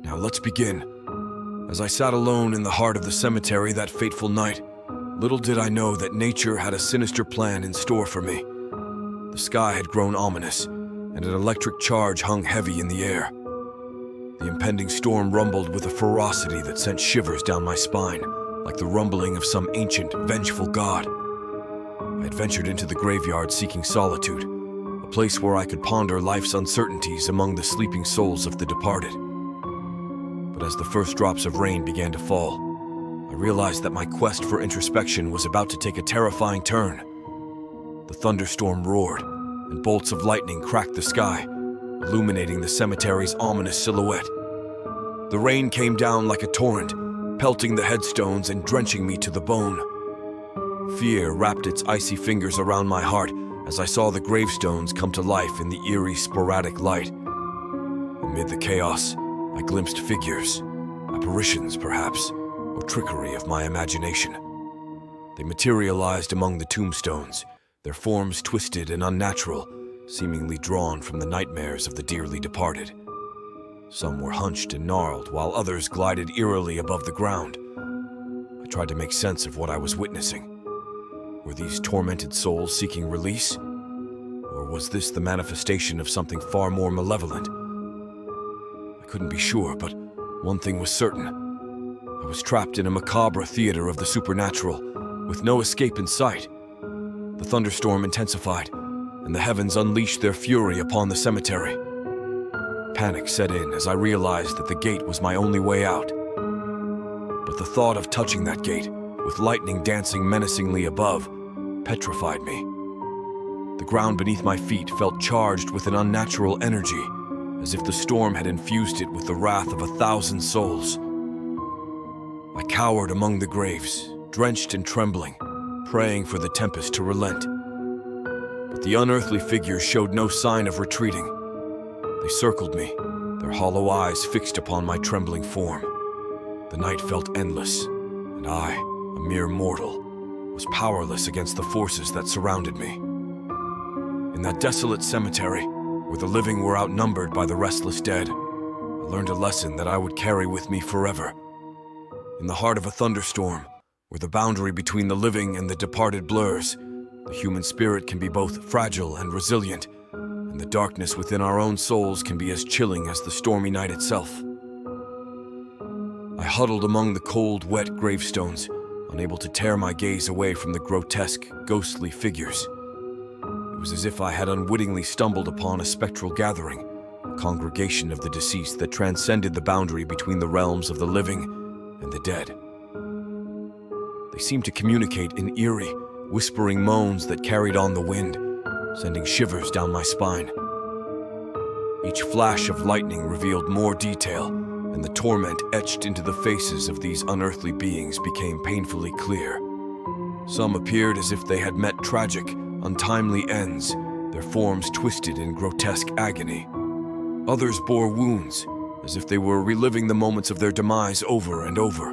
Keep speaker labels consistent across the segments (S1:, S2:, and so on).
S1: Now let's begin. As I sat alone in the heart of the cemetery that fateful night, little did I know that nature had a sinister plan in store for me. The sky had grown ominous, and an electric charge hung heavy in the air. The impending storm rumbled with a ferocity that sent shivers down my spine, like the rumbling of some ancient, vengeful god. I had ventured into the graveyard seeking solitude, a place where I could ponder life's uncertainties among the sleeping souls of the departed. But as the first drops of rain began to fall, I realized that my quest for introspection was about to take a terrifying turn. The thunderstorm roared, and bolts of lightning cracked the sky, illuminating the cemetery's ominous silhouette. The rain came down like a torrent, pelting the headstones and drenching me to the bone. Fear wrapped its icy fingers around my heart as I saw the gravestones come to life in the eerie, sporadic light. Amid the chaos, I glimpsed figures, apparitions perhaps, or trickery of my imagination. They materialized among the tombstones, their forms twisted and unnatural, seemingly drawn from the nightmares of the dearly departed. Some were hunched and gnarled, while others glided eerily above the ground. I tried to make sense of what I was witnessing. Were these tormented souls seeking release? Or was this the manifestation of something far more malevolent? I couldn't be sure, but one thing was certain. I was trapped in a macabre theater of the supernatural, with no escape in sight. The thunderstorm intensified, and the heavens unleashed their fury upon the cemetery. Panic set in as I realized that the gate was my only way out. But the thought of touching that gate, with lightning dancing menacingly above, petrified me. The ground beneath my feet felt charged with an unnatural energy, as if the storm had infused it with the wrath of 1,000 souls. I cowered among the graves, drenched and trembling, praying for the tempest to relent. But the unearthly figures showed no sign of retreating. They circled me, their hollow eyes fixed upon my trembling form. The night felt endless, and I, a mere mortal, was powerless against the forces that surrounded me. In that desolate cemetery, where the living were outnumbered by the restless dead, I learned a lesson that I would carry with me forever. In the heart of a thunderstorm, where the boundary between the living and the departed blurs, the human spirit can be both fragile and resilient, and the darkness within our own souls can be as chilling as the stormy night itself. I huddled among the cold, wet gravestones, unable to tear my gaze away from the grotesque, ghostly figures. It was as if I had unwittingly stumbled upon a spectral gathering, a congregation of the deceased that transcended the boundary between the realms of the living and the dead. They seemed to communicate in eerie, whispering moans that carried on the wind, sending shivers down my spine. Each flash of lightning revealed more detail, and the torment etched into the faces of these unearthly beings became painfully clear. Some appeared as if they had met tragic, untimely ends, their forms twisted in grotesque agony. Others bore wounds, as if they were reliving the moments of their demise over and over.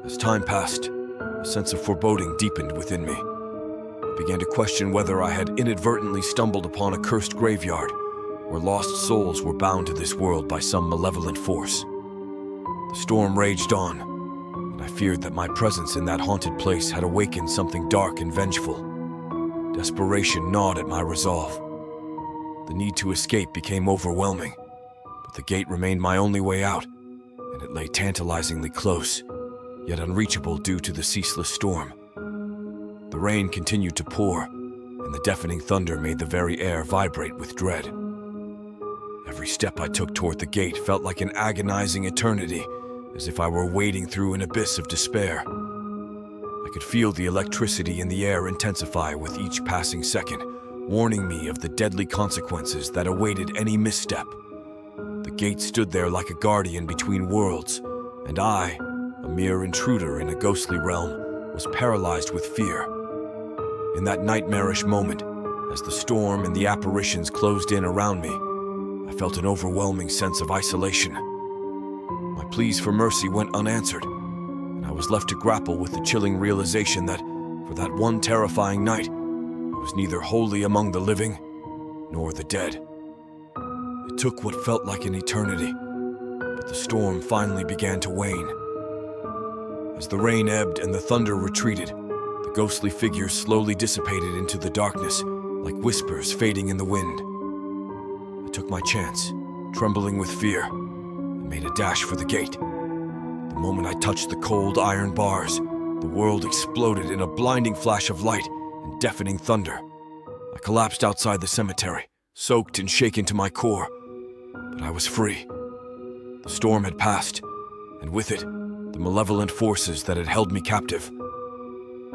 S1: As time passed, a sense of foreboding deepened within me. I began to question whether I had inadvertently stumbled upon a cursed graveyard, where lost souls were bound to this world by some malevolent force. The storm raged on, and I feared that my presence in that haunted place had awakened something dark and vengeful. Desperation gnawed at my resolve. The need to escape became overwhelming, but the gate remained my only way out, and it lay tantalizingly close, yet unreachable due to the ceaseless storm. The rain continued to pour, and the deafening thunder made the very air vibrate with dread. Every step I took toward the gate felt like an agonizing eternity, as if I were wading through an abyss of despair. I could feel the electricity in the air intensify with each passing second, warning me of the deadly consequences that awaited any misstep. The gate stood there like a guardian between worlds, and I, a mere intruder in a ghostly realm, was paralyzed with fear. In that nightmarish moment, as the storm and the apparitions closed in around me, I felt an overwhelming sense of isolation. My pleas for mercy went unanswered, and I was left to grapple with the chilling realization that, for that one terrifying night, I was neither wholly among the living nor the dead. It took what felt like an eternity, but the storm finally began to wane. As the rain ebbed and the thunder retreated, the ghostly figures slowly dissipated into the darkness, like whispers fading in the wind. I took my chance, trembling with fear, and made a dash for the gate. The moment I touched the cold iron bars, the world exploded in a blinding flash of light and deafening thunder. I collapsed outside the cemetery, soaked and shaken to my core, but I was free. The storm had passed, and with it, the malevolent forces that had held me captive.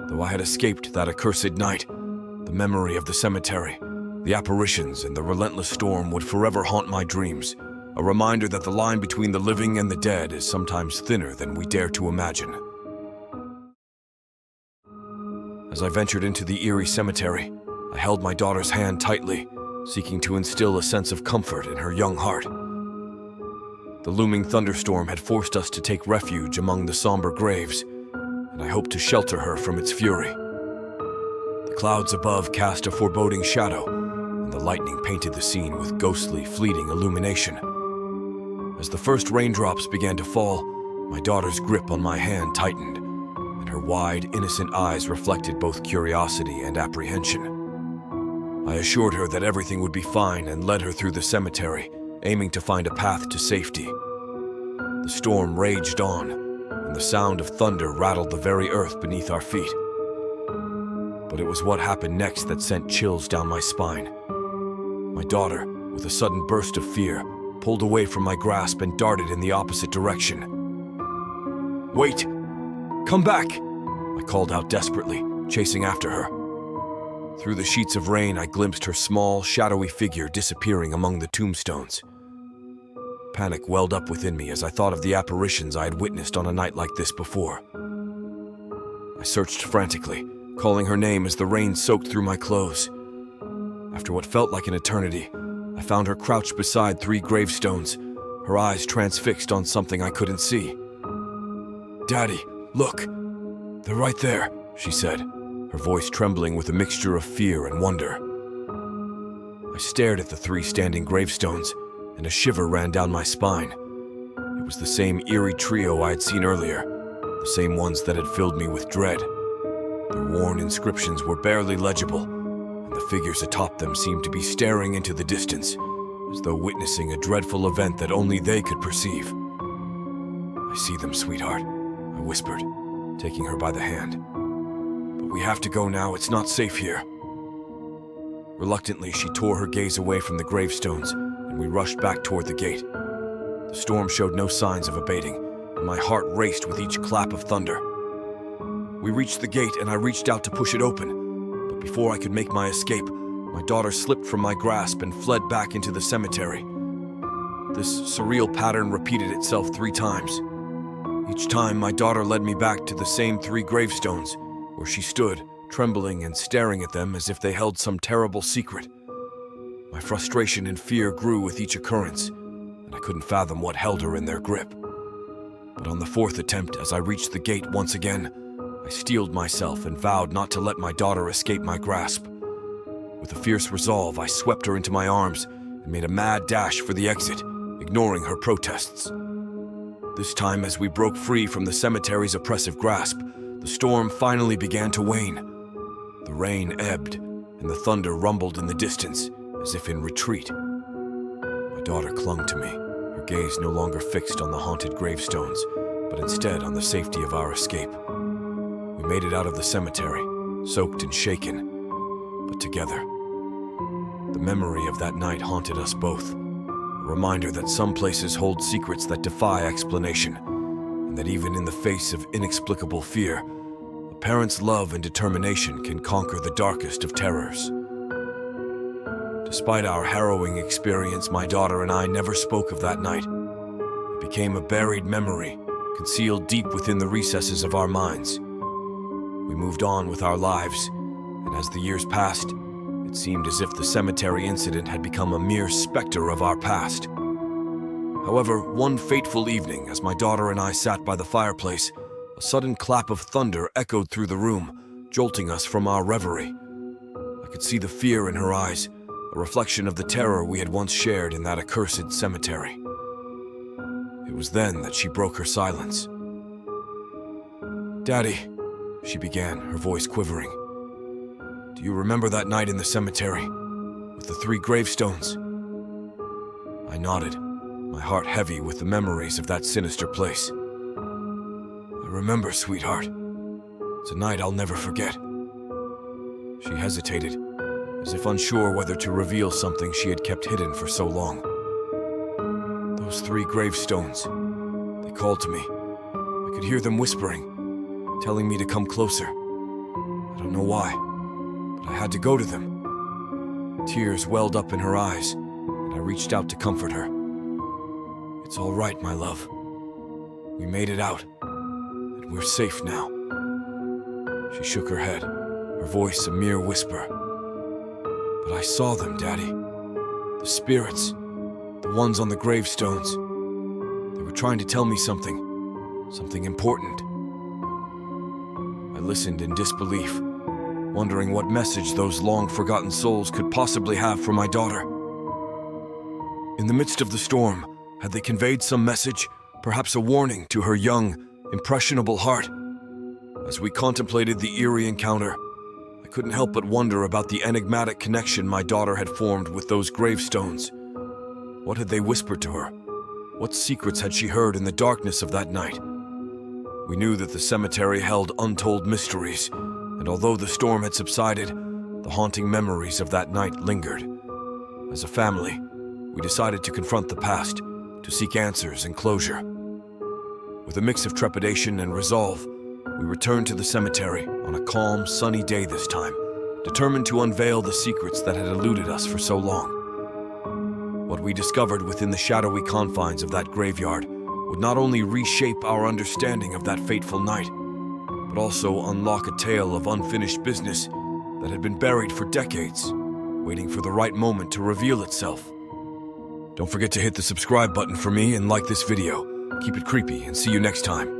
S1: Though I had escaped that accursed night, the memory of the cemetery, the apparitions, and the relentless storm would forever haunt my dreams, a reminder that the line between the living and the dead is sometimes thinner than we dare to imagine. As I ventured into the eerie cemetery, I held my daughter's hand tightly, seeking to instill a sense of comfort in her young heart. The looming thunderstorm had forced us to take refuge among the somber graves, and I hoped to shelter her from its fury. The clouds above cast a foreboding shadow, and the lightning painted the scene with ghostly, fleeting illumination. As the first raindrops began to fall, my daughter's grip on my hand tightened, and her wide, innocent eyes reflected both curiosity and apprehension. I assured her that everything would be fine and led her through the cemetery, aiming to find a path to safety. The storm raged on, and the sound of thunder rattled the very earth beneath our feet. But it was what happened next that sent chills down my spine. My daughter, with a sudden burst of fear, pulled away from my grasp and darted in the opposite direction. "Wait! Come back!" I called out desperately, chasing after her. Through the sheets of rain, I glimpsed her small, shadowy figure disappearing among the tombstones. Panic welled up within me as I thought of the apparitions I had witnessed on a night like this before. I searched frantically, calling her name as the rain soaked through my clothes. After what felt like an eternity, I found her crouched beside 3 gravestones, her eyes transfixed on something I couldn't see. "Daddy, look! They're right there," she said, her voice trembling with a mixture of fear and wonder. I stared at the 3 standing gravestones, and a shiver ran down my spine. It was the same eerie trio I had seen earlier, the same ones that had filled me with dread. Their worn inscriptions were barely legible, and the figures atop them seemed to be staring into the distance, as though witnessing a dreadful event that only they could perceive. "I see them, sweetheart," I whispered, taking her by the hand. "But we have to go now, it's not safe here." Reluctantly, she tore her gaze away from the gravestones, and we rushed back toward the gate. The storm showed no signs of abating, and my heart raced with each clap of thunder. We reached the gate, and I reached out to push it open, but before I could make my escape, my daughter slipped from my grasp and fled back into the cemetery. This surreal pattern repeated itself 3 times. Each time, my daughter led me back to the same 3 gravestones, where she stood, trembling and staring at them as if they held some terrible secret. My frustration and fear grew with each occurrence, and I couldn't fathom what held her in their grip. But on the 4th attempt, as I reached the gate once again, I steeled myself and vowed not to let my daughter escape my grasp. With a fierce resolve, I swept her into my arms and made a mad dash for the exit, ignoring her protests. This time, as we broke free from the cemetery's oppressive grasp, the storm finally began to wane. The rain ebbed, and the thunder rumbled in the distance, as if in retreat. My daughter clung to me, her gaze no longer fixed on the haunted gravestones, but instead on the safety of our escape. We made it out of the cemetery, soaked and shaken, but together. The memory of that night haunted us both, a reminder that some places hold secrets that defy explanation, and that even in the face of inexplicable fear, a parent's love and determination can conquer the darkest of terrors. Despite our harrowing experience, my daughter and I never spoke of that night. It became a buried memory, concealed deep within the recesses of our minds. We moved on with our lives, and as the years passed, it seemed as if the cemetery incident had become a mere specter of our past. However, one fateful evening, as my daughter and I sat by the fireplace, a sudden clap of thunder echoed through the room, jolting us from our reverie. I could see the fear in her eyes, a reflection of the terror we had once shared in that accursed cemetery. It was then that she broke her silence. "Daddy," she began, her voice quivering. "Do you remember that night in the cemetery, with the 3 gravestones?" I nodded, my heart heavy with the memories of that sinister place. "I remember, sweetheart. It's a night I'll never forget." She hesitated, as if unsure whether to reveal something she had kept hidden for so long. "Those 3 gravestones, they called to me. I could hear them whispering, telling me to come closer. I don't know why, but I had to go to them." Tears welled up in her eyes, and I reached out to comfort her. "It's all right, my love. We made it out, and we're safe now." She shook her head, her voice a mere whisper. "But I saw them, Daddy. The spirits, the ones on the gravestones. They were trying to tell me something important." I listened in disbelief, wondering what message those long-forgotten souls could possibly have for my daughter. In the midst of the storm, had they conveyed some message, perhaps a warning to her young, impressionable heart? As we contemplated the eerie encounter, I couldn't help but wonder about the enigmatic connection my daughter had formed with those gravestones. What had they whispered to her? What secrets had she heard in the darkness of that night? We knew that the cemetery held untold mysteries, and although the storm had subsided, the haunting memories of that night lingered. As a family, we decided to confront the past, to seek answers and closure. With a mix of trepidation and resolve, we returned to the cemetery on a calm, sunny day this time, determined to unveil the secrets that had eluded us for so long. What we discovered within the shadowy confines of that graveyard would not only reshape our understanding of that fateful night, but also unlock a tale of unfinished business that had been buried for decades, waiting for the right moment to reveal itself. Don't forget to hit the subscribe button for me and like this video. Keep it creepy and see you next time.